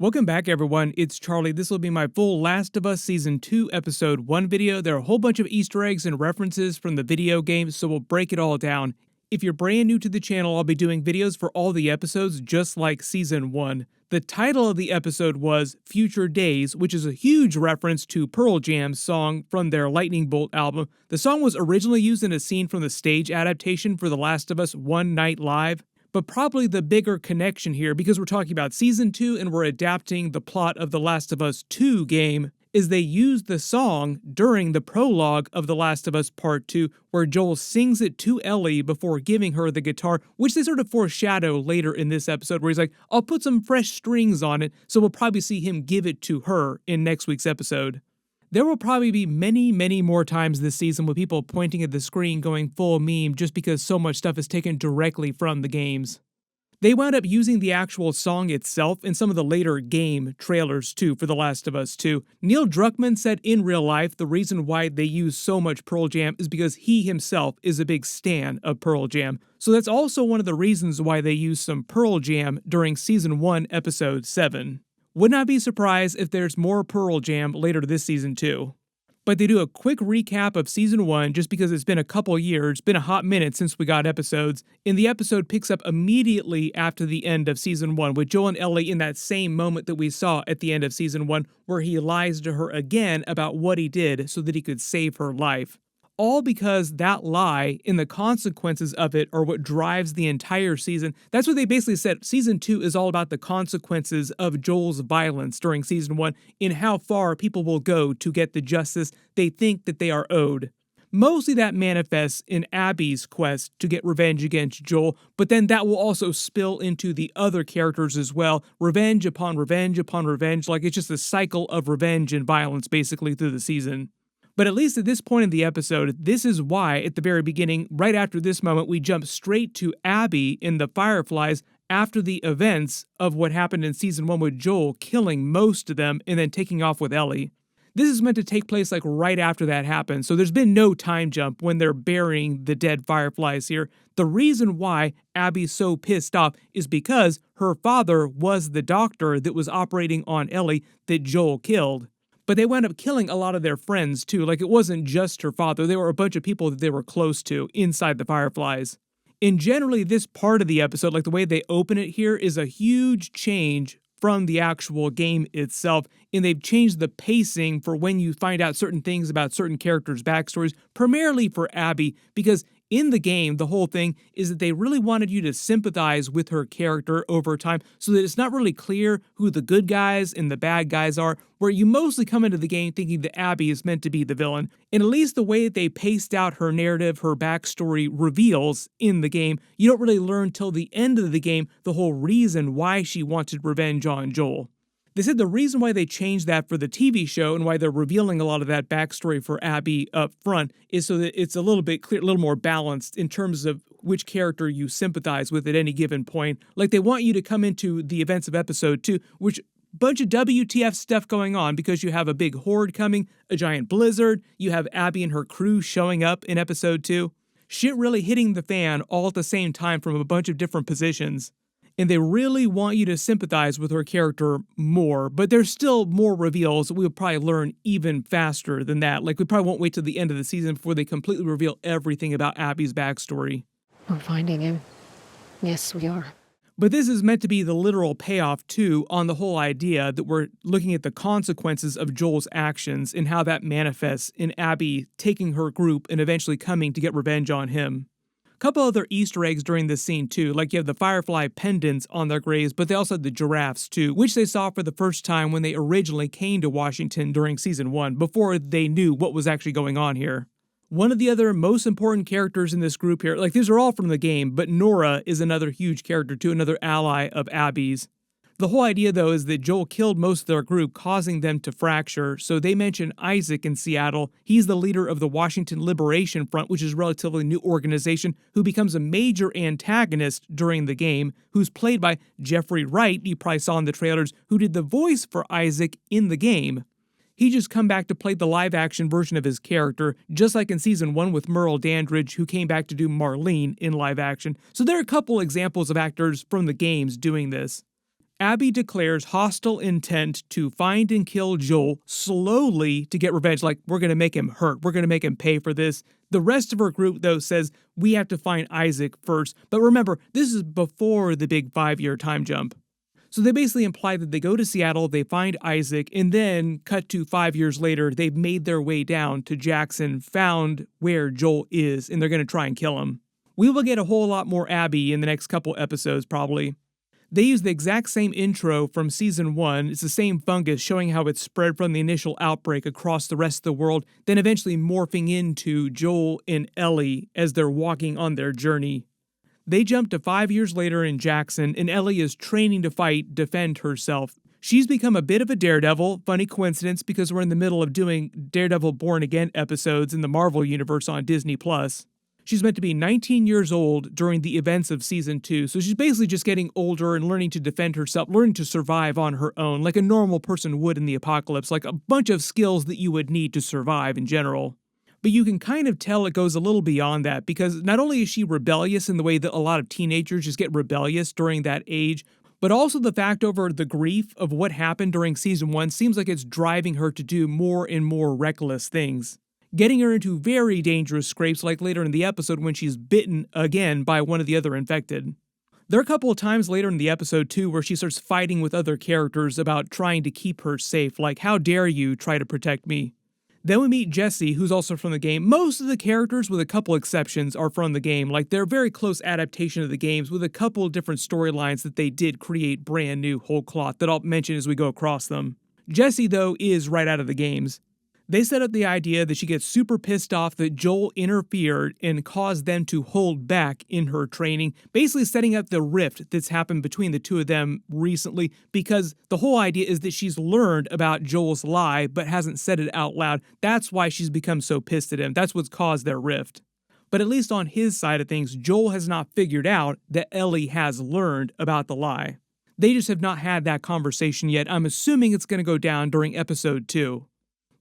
Welcome back, everyone. It's Charlie. This will be my full Last of Us Season 2 Episode 1 video. There are a whole bunch of Easter eggs and references from the video game, so we'll break it all down. If you're brand new to the channel, I'll be doing videos for all the episodes just like Season 1. The title of the episode was Future Days, which is a huge reference to Pearl Jam's song from their Lightning Bolt album. The song was originally used in a scene from the stage adaptation for The Last of Us One Night Live. But probably the bigger connection here, because we're talking about Season 2 and we're adapting the plot of The Last of Us 2 game, is they used the song during the prologue of The Last of Us Part 2, where Joel sings it to Ellie before giving her the guitar, which they sort of foreshadow later in this episode, where he's like, I'll put some fresh strings on it, so we'll probably see him give it to her in next week's episode. There will probably be many more times this season with people pointing at the screen going full meme just because so much stuff is taken directly from the games. They wound up using the actual song itself in some of the later game trailers too for The Last of Us 2. Neil Druckmann said in real life the reason why they use so much Pearl Jam is because he himself is a big stan of Pearl Jam. So that's also one of the reasons why they used some Pearl Jam during Season 1 Episode 7. Would not be surprised if there's more Pearl Jam later this season too. But they do a quick recap of Season 1 just because it's been a couple years, been a hot minute since we got episodes, and the episode picks up immediately after the end of Season 1 with Joel and Ellie in that same moment that we saw at the end of Season 1 where he lies to her again about what he did so that he could save her life. All because that lie and the consequences of it are what drives the entire season. That's what they basically said. Season 2 is all about the consequences of Joel's violence during Season 1 and how far people will go to get the justice they think that they are owed. Mostly that manifests in Abby's quest to get revenge against Joel, but then that will also spill into the other characters as well. Revenge upon revenge upon revenge, like it's just a cycle of revenge and violence basically through the season. But at least at this point in the episode, this is why, at the very beginning, right after this moment, we jump straight to Abby in the Fireflies after the events of what happened in Season 1 with Joel killing most of them and then taking off with Ellie. This is meant to take place like right after that happened, so there's been no time jump when they're burying the dead Fireflies here. The reason why Abby's so pissed off is because her father was the doctor that was operating on Ellie that Joel killed. But they wound up killing a lot of their friends too, like it wasn't just her father, there were a bunch of people that they were close to inside the Fireflies. And generally this part of the episode, like the way they open it here, is a huge change from the actual game itself, and they've changed the pacing for when you find out certain things about certain characters' backstories, primarily for Abby, because in the game, the whole thing is that they really wanted you to sympathize with her character over time so that it's not really clear who the good guys and the bad guys are, where you mostly come into the game thinking that Abby is meant to be the villain. And at least the way that they paced out her narrative, her backstory reveals in the game, you don't really learn till the end of the game the whole reason why she wanted revenge on Joel. They said the reason why they changed that for the TV show and why they're revealing a lot of that backstory for Abby up front is so that it's a little bit clear, a little more balanced in terms of which character you sympathize with at any given point. Like they want you to come into the events of episode 2, which bunch of WTF stuff going on because you have a big horde coming, a giant blizzard, you have Abby and her crew showing up in episode 2. Shit really hitting the fan all at the same time from a bunch of different positions. And they really want you to sympathize with her character more, but there's still more reveals we'll probably learn even faster than that. Like, we probably won't wait till the end of the season before they completely reveal everything about Abby's backstory. We're finding him. Yes, we are. But this is meant to be the literal payoff, too, on the whole idea that we're looking at the consequences of Joel's actions and how that manifests in Abby taking her group and eventually coming to get revenge on him. Couple other Easter eggs during this scene too, like you have the Firefly pendants on their graves, but they also had the giraffes too, which they saw for the first time when they originally came to Washington during Season 1, before they knew what was actually going on here. One of the other most important characters in this group here, like these are all from the game, but Nora is another huge character too, another ally of Abby's. The whole idea, though, is that Joel killed most of their group, causing them to fracture, so they mention Isaac in Seattle. He's the leader of the Washington Liberation Front, which is a relatively new organization, who becomes a major antagonist during the game, who's played by Jeffrey Wright, you probably saw in the trailers, who did the voice for Isaac in the game. He just come back to play the live-action version of his character, just like in Season 1 with Merle Dandridge, who came back to do Marlene in live-action. So there are a couple examples of actors from the games doing this. Abby declares hostile intent to find and kill Joel slowly to get revenge, like, we're going to make him hurt, we're going to make him pay for this. The rest of her group, though, says we have to find Isaac first. But remember, this is before the big 5-year time jump. So they basically imply that they go to Seattle, they find Isaac, and then cut to 5 years later, they've made their way down to Jackson, found where Joel is, and they're going to try and kill him. We will get a whole lot more Abby in the next couple episodes, probably. They use the exact same intro from Season 1. It's the same fungus, showing how it spread from the initial outbreak across the rest of the world, then eventually morphing into Joel and Ellie as they're walking on their journey. They jump to 5 years later in Jackson, and Ellie is training to defend herself. She's become a bit of a daredevil, funny coincidence because we're in the middle of doing Daredevil Born Again episodes in the Marvel Universe on Disney+. She's meant to be 19 years old during the events of Season 2, so she's basically just getting older and learning to defend herself, learning to survive on her own, like a normal person would in the apocalypse, like a bunch of skills that you would need to survive in general. But you can kind of tell it goes a little beyond that, because not only is she rebellious in the way that a lot of teenagers just get rebellious during that age, but also the fact over the grief of what happened during Season 1 seems like it's driving her to do more and more reckless things, getting her into very dangerous scrapes like later in the episode when she's bitten again by one of the other infected. There are a couple of times later in the episode too where she starts fighting with other characters about trying to keep her safe, like, how dare you try to protect me. Then we meet Jesse, who's also from the game. Most of the characters, with a couple exceptions, are from the game. Like, they're very close adaptation of the games with a couple of different storylines that they did create brand new whole cloth that I'll mention as we go across them. Jesse, though, is right out of the games. They set up the idea that she gets super pissed off that Joel interfered and caused them to hold back in her training, basically setting up the rift that's happened between the two of them recently, because the whole idea is that she's learned about Joel's lie but hasn't said it out loud. That's why she's become so pissed at him. That's what's caused their rift. But at least on his side of things, Joel has not figured out that Ellie has learned about the lie. They just have not had that conversation yet. I'm assuming it's going to go down during episode 2.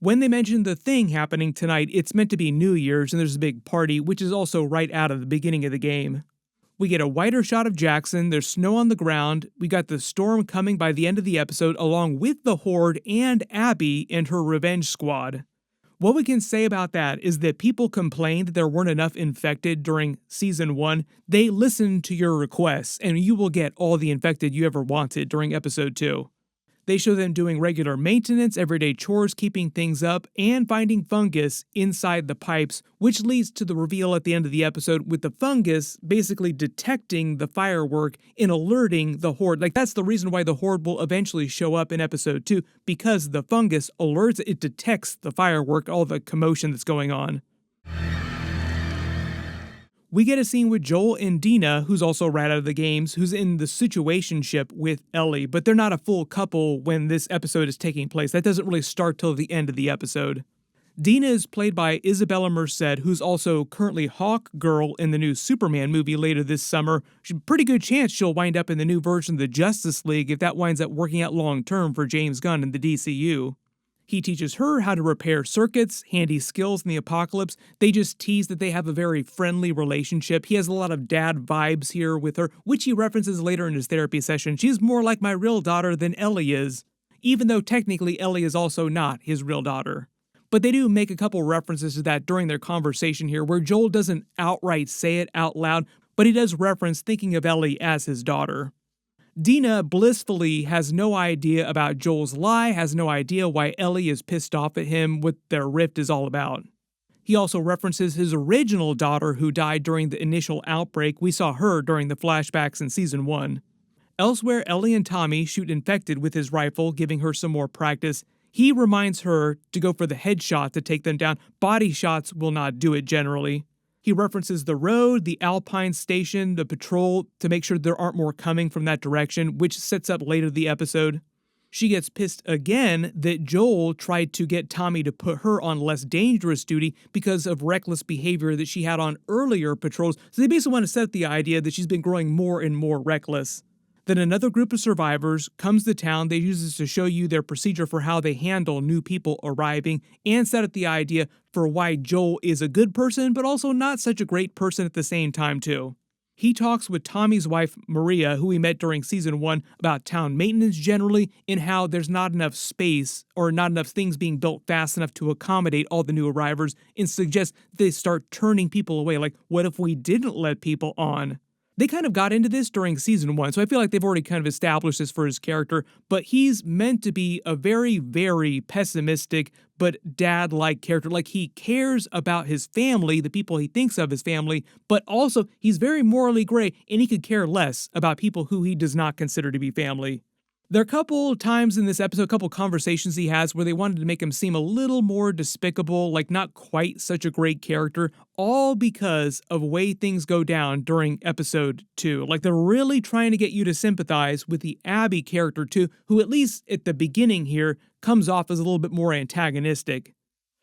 When they mention the thing happening tonight, it's meant to be New Year's and there's a big party, which is also right out of the beginning of the game. We get a wider shot of Jackson, there's snow on the ground, we got the storm coming by the end of the episode along with the Horde and Abby and her revenge squad. What we can say about that is that people complained that there weren't enough infected during Season 1. They listened to your requests, and you will get all the infected you ever wanted during Episode 2. They show them doing regular maintenance, everyday chores, keeping things up, and finding fungus inside the pipes, which leads to the reveal at the end of the episode with the fungus basically detecting the firework and alerting the Horde. Like, that's the reason why the Horde will eventually show up in episode 2, because the fungus alerts, it detects the firework, all the commotion that's going on. We get a scene with Joel and Dina, who's also right out of the games, who's in the situationship with Ellie, but they're not a full couple when this episode is taking place. That doesn't really start till the end of the episode. Dina is played by Isabella Merced, who's also currently Hawk Girl in the new Superman movie later this summer. There's a pretty good chance she'll wind up in the new version of the Justice League if that winds up working out long term for James Gunn in the DCU. He teaches her how to repair circuits, handy skills in the apocalypse. They just tease that they have a very friendly relationship. He has a lot of dad vibes here with her, which he references later in his therapy session. She's more like my real daughter than Ellie is, even though technically Ellie is also not his real daughter. But they do make a couple references to that during their conversation here, where Joel doesn't outright say it out loud, but he does reference thinking of Ellie as his daughter. Dina blissfully has no idea about Joel's lie, has no idea why Ellie is pissed off at him, what their rift is all about. He also references his original daughter who died during the initial outbreak. We saw her during the flashbacks in Season 1. Elsewhere, Ellie and Tommy shoot Infected with his rifle, giving her some more practice. He reminds her to go for the headshot to take them down. Body shots will not do it generally. He references the road, the Alpine station, the patrol to make sure there aren't more coming from that direction, which sets up later the episode. She gets pissed again that Joel tried to get Tommy to put her on less dangerous duty because of reckless behavior that she had on earlier patrols. So they basically want to set up the idea that she's been growing more and more reckless. Then another group of survivors comes to town. They use this to show you their procedure for how they handle new people arriving and set up the idea for why Joel is a good person, but also not such a great person at the same time too. He talks with Tommy's wife, Maria, who we met during season 1, about town maintenance generally and how there's not enough space or not enough things being built fast enough to accommodate all the new arrivers, and suggests they start turning people away. Like, what if we didn't let people on? They kind of got into this during season 1, so I feel like they've already kind of established this for his character, but he's meant to be a very, very pessimistic but dad-like character. Like, he cares about his family, the people he thinks of as family, but also he's very morally gray, and he could care less about people who he does not consider to be family. There are a couple times in this episode, a couple conversations he has where they wanted to make him seem a little more despicable, like not quite such a great character, all because of the way things go down during episode 2. Like, they're really trying to get you to sympathize with the Abby character too, who at least at the beginning here comes off as a little bit more antagonistic.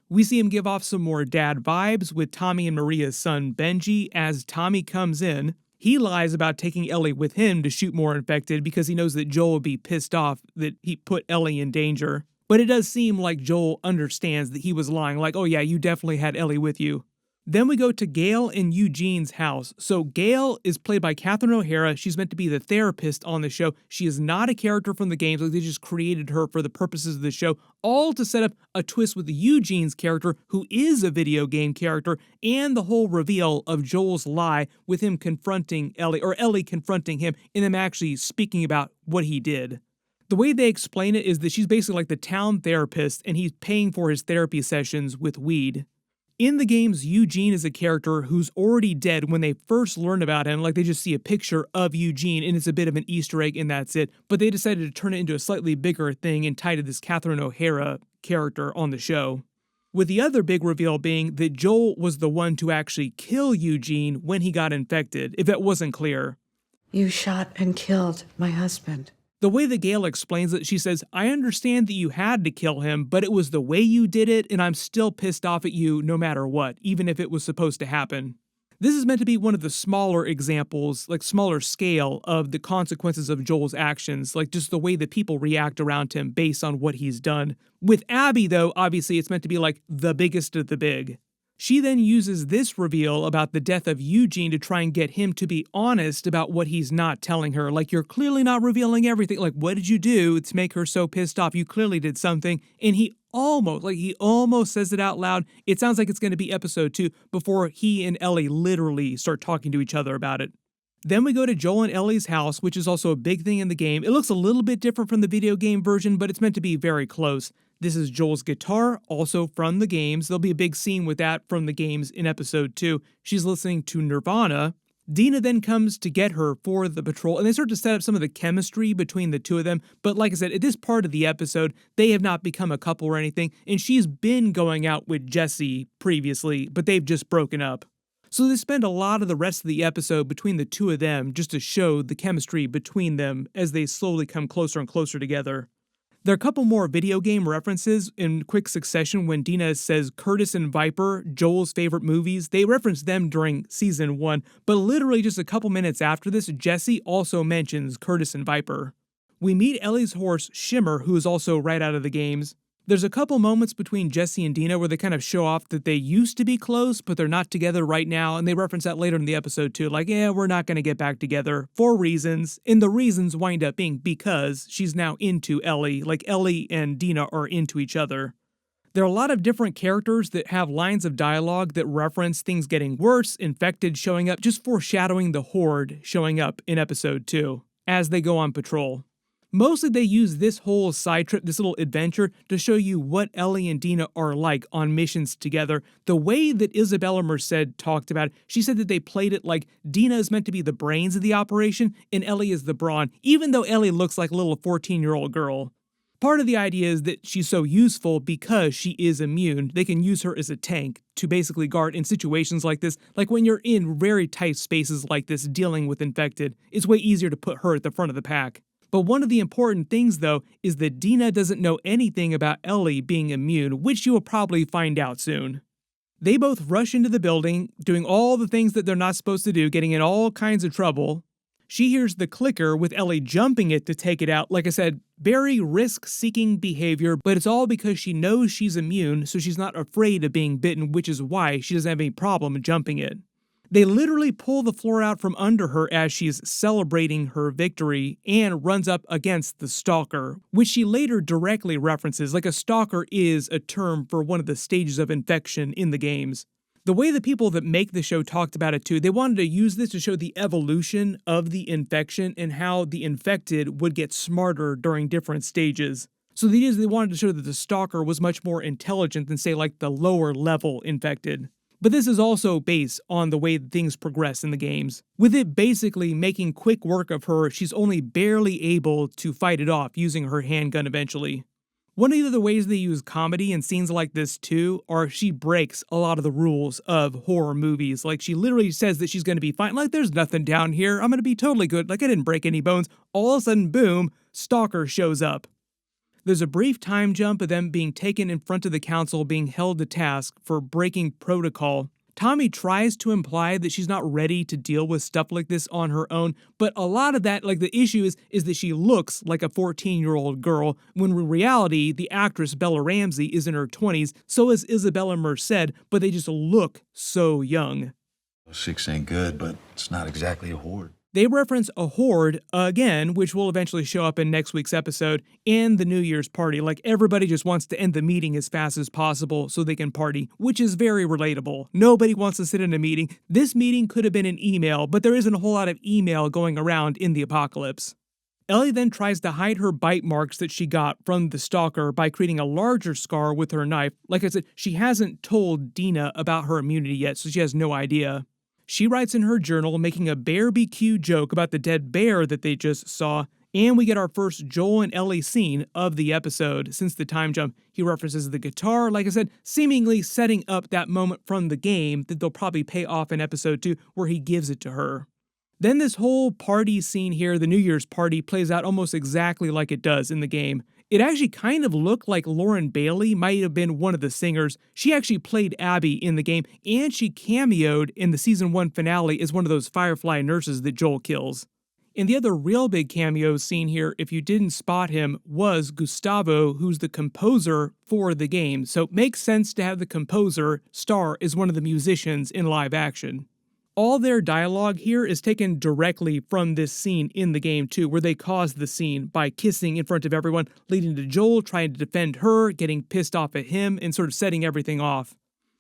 We see him give off some more dad vibes with Tommy and Maria's son Benji as Tommy comes in. He lies about taking Ellie with him to shoot more infected because he knows that Joel would be pissed off that he put Ellie in danger. But it does seem like Joel understands that he was lying, like, oh yeah, you definitely had Ellie with you. Then we go to Gail and Eugene's house. So Gail is played by Catherine O'Hara. She's meant to be the therapist on the show. She is not a character from the games. Like, they just created her for the purposes of the show, all to set up a twist with Eugene's character, who is a video game character, and the whole reveal of Joel's lie with him confronting Ellie, or Ellie confronting him, and them actually speaking about what he did. The way they explain it is that she's basically like the town therapist, and he's paying for his therapy sessions with weed. In the games, Eugene is a character who's already dead when they first learn about him. Like, they just see a picture of Eugene and it's a bit of an Easter egg and that's it. But they decided to turn it into a slightly bigger thing and tie to this Catherine O'Hara character on the show. With the other big reveal being that Joel was the one to actually kill Eugene when he got infected, if that wasn't clear. You shot and killed my husband. The way that Gail explains it, she says, I understand that you had to kill him, but it was the way you did it, and I'm still pissed off at you no matter what, even if it was supposed to happen. This is meant to be one of the smaller examples, like smaller scale, of the consequences of Joel's actions, like just the way that people react around him based on what he's done. With Abby, though, obviously it's meant to be like the biggest of the big. She then uses this reveal about the death of Eugene to try and get him to be honest about what he's not telling her. Like, you're clearly not revealing everything. Like, what did you do to make her so pissed off? You clearly did something. And he almost says it out loud. It sounds like it's going to be episode 2 before he and Ellie literally start talking to each other about it. Then we go to Joel and Ellie's house, which is also a big thing in the game. It looks a little bit different from the video game version, but it's meant to be very close. This is Joel's guitar, also from the games. There'll be a big scene with that from the games in episode 2. She's listening to Nirvana. Dina then comes to get her for the patrol, and they start to set up some of the chemistry between the two of them. But like I said, at this part of the episode, they have not become a couple or anything, and she's been going out with Jesse previously, but they've just broken up. So they spend a lot of the rest of the episode between the two of them just to show the chemistry between them as they slowly come closer and closer together. There are a couple more video game references in quick succession when Dina says Curtis and Viper, Joel's favorite movies. They reference them during season 1, but literally just a couple minutes after this, Jesse also mentions Curtis and Viper. We meet Ellie's horse, Shimmer, who is also right out of the games. There's a couple moments between Jesse and Dina where they kind of show off that they used to be close, but they're not together right now, and they reference that later in the episode too, like, yeah, we're not going to get back together, for reasons, and the reasons wind up being because she's now into Ellie, like Ellie and Dina are into each other. There are a lot of different characters that have lines of dialogue that reference things getting worse, infected showing up, just foreshadowing the Horde showing up in episode 2, as they go on patrol. Mostly they use this whole side trip, this little adventure, to show you what Ellie and Dina are like on missions together. The way that Isabella Merced talked about it, she said that they played it like Dina is meant to be the brains of the operation and Ellie is the brawn, even though Ellie looks like a little 14-year-old girl. Part of the idea is that she's so useful because she is immune. They can use her as a tank to basically guard in situations like this. Like when you're in very tight spaces like this dealing with infected, it's way easier to put her at the front of the pack. But one of the important things, though, is that Dina doesn't know anything about Ellie being immune, which you will probably find out soon. They both rush into the building, doing all the things that they're not supposed to do, getting in all kinds of trouble. She hears the clicker with Ellie jumping it to take it out. Like I said, very risk-seeking behavior, but it's all because she knows she's immune, so she's not afraid of being bitten, which is why she doesn't have any problem jumping it. They literally pull the floor out from under her as she's celebrating her victory and runs up against the Stalker, which she later directly references, like a Stalker is a term for one of the stages of infection in the games. The way the people that make the show talked about it too, they wanted to use this to show the evolution of the infection and how the infected would get smarter during different stages. So the idea is they wanted to show that the Stalker was much more intelligent than, say, like the lower level infected. But this is also based on the way things progress in the games. With it basically making quick work of her, she's only barely able to fight it off using her handgun eventually. One of the other ways they use comedy in scenes like this too are she breaks a lot of the rules of horror movies. Like she literally says that she's going to be fine. Like there's nothing down here. I'm going to be totally good. Like I didn't break any bones. All of a sudden, boom, Stalker shows up. There's a brief time jump of them being taken in front of the council being held to task for breaking protocol. Tommy tries to imply that she's not ready to deal with stuff like this on her own, but a lot of that, like the issue is that she looks like a 14-year-old girl, when in reality, the actress Bella Ramsey is in her 20s, so is Isabella Merced, but they just look so young. 6 ain't good, but it's not exactly a horde. They reference a horde again, which will eventually show up in next week's episode, and the New Year's party. Like everybody just wants to end the meeting as fast as possible so they can party, which is very relatable. Nobody wants to sit in a meeting. This meeting could have been an email, but there isn't a whole lot of email going around in the apocalypse. Ellie then tries to hide her bite marks that she got from the Stalker by creating a larger scar with her knife. Like I said, she hasn't told Dina about her immunity yet, so she has no idea. She writes in her journal making a bear-BQ joke about the dead bear that they just saw, and we get our first Joel and Ellie scene of the episode. Since the time jump, he references the guitar, like I said, seemingly setting up that moment from the game that they'll probably pay off in episode 2 where he gives it to her. Then this whole party scene here, the New Year's party, plays out almost exactly like it does in the game. It actually kind of looked like Lauren Bailey might have been one of the singers. She actually played Abby in the game, and she cameoed in the season 1 finale as one of those Firefly nurses that Joel kills. And the other real big cameo scene here, if you didn't spot him, was Gustavo, who's the composer for the game. So it makes sense to have the composer star as one of the musicians in live action. All their dialogue here is taken directly from this scene in the game too, where they cause the scene by kissing in front of everyone, leading to Joel trying to defend her, getting pissed off at him, and sort of setting everything off.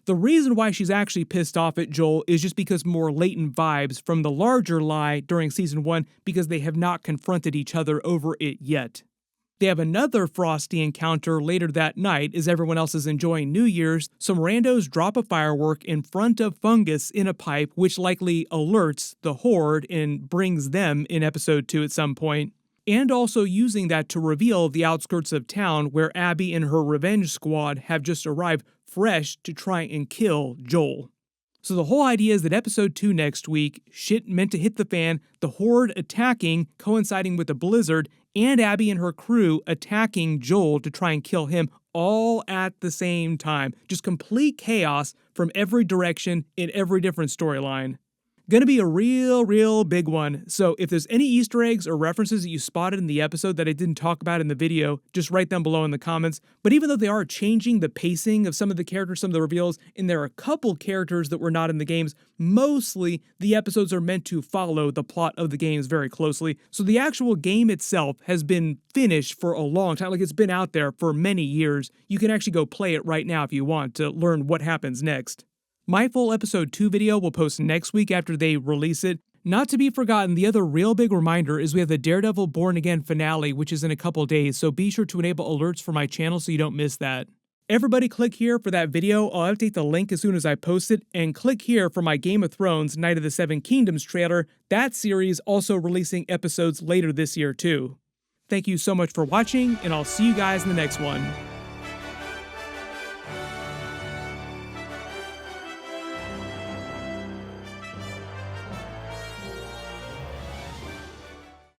The reason why she's actually pissed off at Joel is just because more latent vibes from the larger lie during season 1 because they have not confronted each other over it yet. They have another frosty encounter later that night as everyone else is enjoying New Year's. Some randos drop a firework in front of Fungus in a pipe, which likely alerts the Horde and brings them in episode 2 at some point. And also using that to reveal the outskirts of town where Abby and her revenge squad have just arrived fresh to try and kill Joel. So the whole idea is that episode 2 next week, shit meant to hit the fan, the Horde attacking, coinciding with the blizzard, and Abby and her crew attacking Joel to try and kill him all at the same time. Just complete chaos from every direction in every different storyline. Gonna be a real big one. So if there's any Easter eggs or references that you spotted in the episode that I didn't talk about in the video, just write them below in the comments. But even though they are changing the pacing of some of the characters, some of the reveals, and there are a couple characters that were not in the games, mostly the episodes are meant to follow the plot of the games very closely. So the actual game itself has been finished for a long time. Like it's been out there for many years. You can actually go play it right now if you want to learn what happens next. My full episode 2 video will post next week after they release it. Not to be forgotten, the other real big reminder is we have the Daredevil Born Again finale, which is in a couple days, so be sure to enable alerts for my channel so you don't miss that. Everybody click here for that video. I'll update the link as soon as I post it, and click here for my Game of Thrones Night of the Seven Kingdoms trailer. That series also releasing episodes later this year too. Thank you so much for watching, and I'll see you guys in the next one.